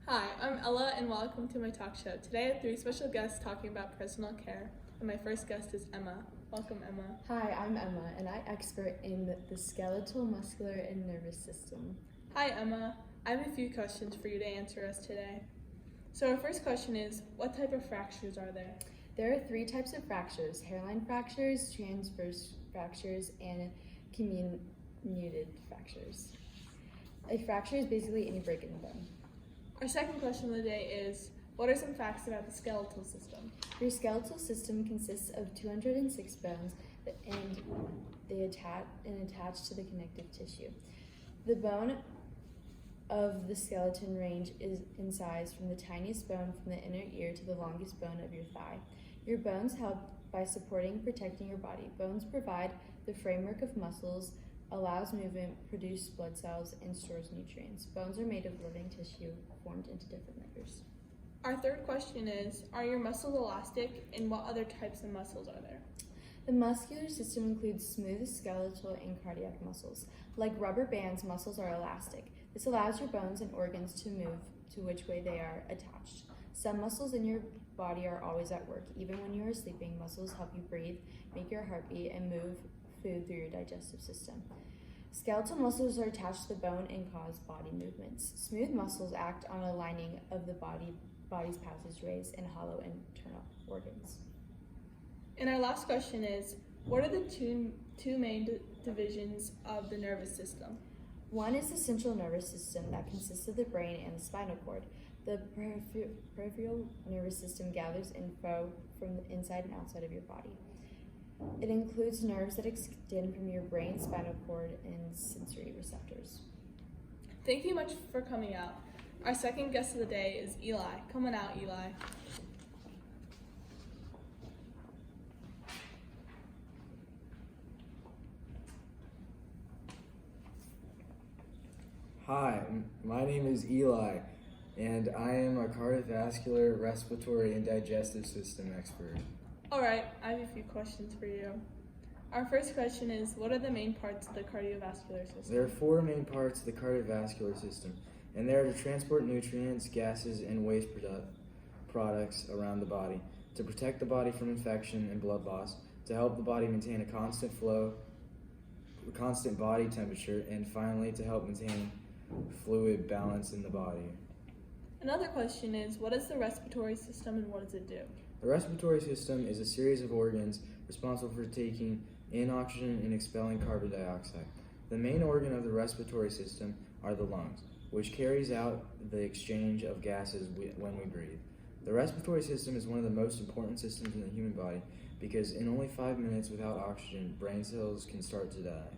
Hi, I'm Ella and welcome to my talk show. Today I have three special guests talking about personal care, and my first guest is Emma. Welcome, Emma. Hi, I'm Emma, and I'm expert in the skeletal, muscular, and nervous system. Hi, Emma. I have a few questions for you to answer us today. So our first question is, what type of fractures are there? There are three types of fractures: hairline fractures, transverse fractures, and comminuted fractures. A fracture is basically any break in the bone. Our second question of the day is, what are some facts about the skeletal system? Your skeletal system consists of 206 bones and they attach to the connective tissue. The bone of the skeleton range is in size from the tiniest bone from the inner ear to the longest bone of your thigh. Your bones help by supporting and protecting your body. Bones provide the framework of muscles, allows movement, produce blood cells, and stores nutrients. Bones are made of living tissue formed into different layers. Our third question is, are your muscles elastic, and what other types of muscles are there? The muscular system includes smooth skeletal and cardiac muscles. Like rubber bands, muscles are elastic. This allows your bones and organs to move to which way they are attached. Some muscles in your body are always at work. Even when you are sleeping, muscles help you breathe, make your heart beat, and move food through your digestive system. Skeletal muscles are attached to the bone and cause body movements. Smooth muscles act on a lining of the body's passageways and hollow internal organs. And our last question is, what are the two main divisions of the nervous system? One is the central nervous system that consists of the brain and the spinal cord. The peripheral nervous system gathers info from the inside and outside of your body. It includes nerves that extend from your brain, spinal cord, and sensory receptors. Thank you much for coming out. Our second guest of the day is Eli. Come on out, Eli. Hi, my name is Eli, and I am a cardiovascular, respiratory, and digestive system expert. All right, I have a few questions for you. Our first question is, what are the main parts of the cardiovascular system? There are four main parts of the cardiovascular system, and they are to transport nutrients, gases, and waste products around the body, to protect the body from infection and blood loss, to help the body maintain a constant flow, a constant body temperature, and finally to help maintain fluid balance in the body. Another question is, what is the respiratory system and what does it do? The respiratory system is a series of organs responsible for taking in oxygen and expelling carbon dioxide. The main organ of the respiratory system are the lungs, which carries out the exchange of gases when we breathe. The respiratory system is one of the most important systems in the human body because in only 5 minutes without oxygen, brain cells can start to die.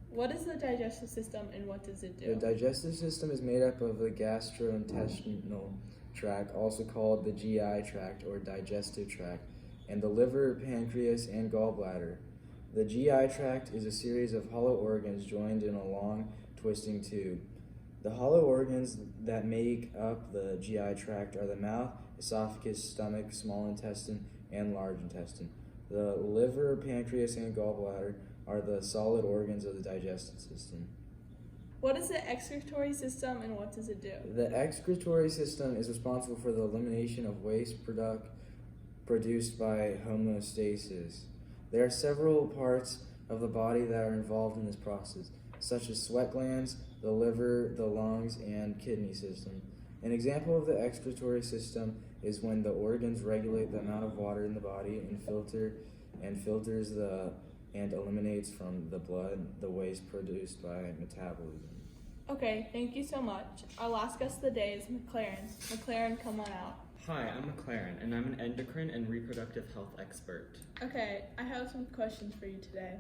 What is the digestive system and what does it do? The digestive system is made up of the gastrointestinal tract, also called the GI tract or digestive tract, and the liver, pancreas, and gallbladder. The GI tract is a series of hollow organs joined in a long, twisting tube. The hollow organs that make up the GI tract are the mouth, esophagus, stomach, small intestine, and large intestine. The liver, pancreas, and gallbladder are the solid organs of the digestive system. What is the excretory system and what does it do? The excretory system is responsible for the elimination of waste produced by homeostasis. There are several parts of the body that are involved in this process, such as sweat glands, the liver, the lungs, and kidney system. An example of the excretory system is when the organs regulate the amount of water in the body and filters and eliminates from the blood the waste produced by metabolism. Okay, thank you so much. Our last guest of the day is McLaren. McLaren, come on out. Hi, I'm McLaren, and I'm an endocrine and reproductive health expert. Okay, I have some questions for you today.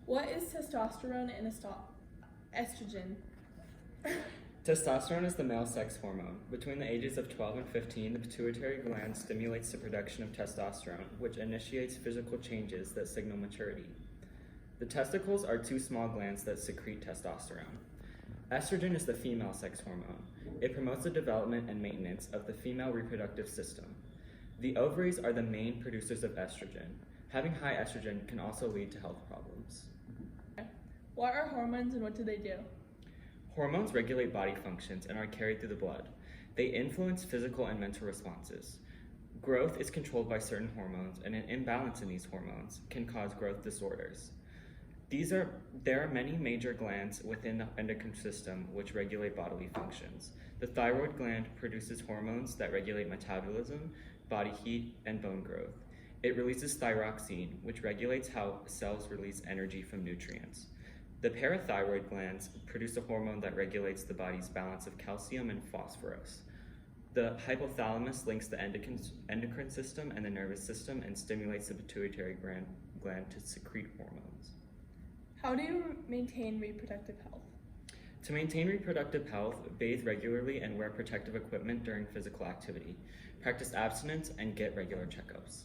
What is testosterone and estrogen? Testosterone is the male sex hormone. Between the ages of 12 and 15, the pituitary gland stimulates the production of testosterone, which initiates physical changes that signal maturity. The testicles are two small glands that secrete testosterone. Estrogen is the female sex hormone. It promotes the development and maintenance of the female reproductive system. The ovaries are the main producers of estrogen. Having high estrogen can also lead to health problems. What are hormones and what do they do? Hormones regulate body functions and are carried through the blood. They influence physical and mental responses. Growth is controlled by certain hormones, and an imbalance in these hormones can cause growth disorders. There are many major glands within the endocrine system which regulate bodily functions. The thyroid gland produces hormones that regulate metabolism, body heat, and bone growth. It releases thyroxine, which regulates how cells release energy from nutrients. The parathyroid glands produce a hormone that regulates the body's balance of calcium and phosphorus. The hypothalamus links the endocrine system and the nervous system and stimulates the pituitary gland to secrete hormones. How do you maintain reproductive health? To maintain reproductive health, bathe regularly and wear protective equipment during physical activity. Practice abstinence and get regular checkups.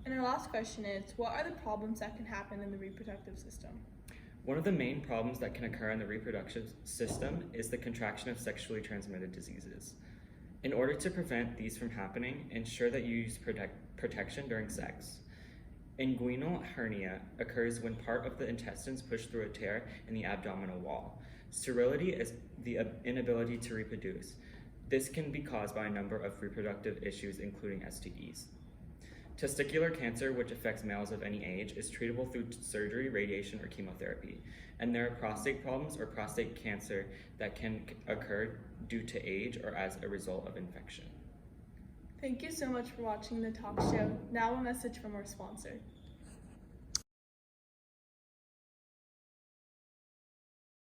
And our last question is, what are the problems that can happen in the reproductive system? One of the main problems that can occur in the reproductive system is the contraction of sexually transmitted diseases. In order to prevent these from happening, ensure that you use protection during sex. Inguinal hernia occurs when part of the intestines push through a tear in the abdominal wall. Sterility is the inability to reproduce. This can be caused by a number of reproductive issues, including STDs. Testicular cancer, which affects males of any age, is treatable through surgery, radiation, or chemotherapy. And there are prostate problems or prostate cancer that can occur due to age or as a result of infection. Thank you so much for watching the talk show. Now a message from our sponsor.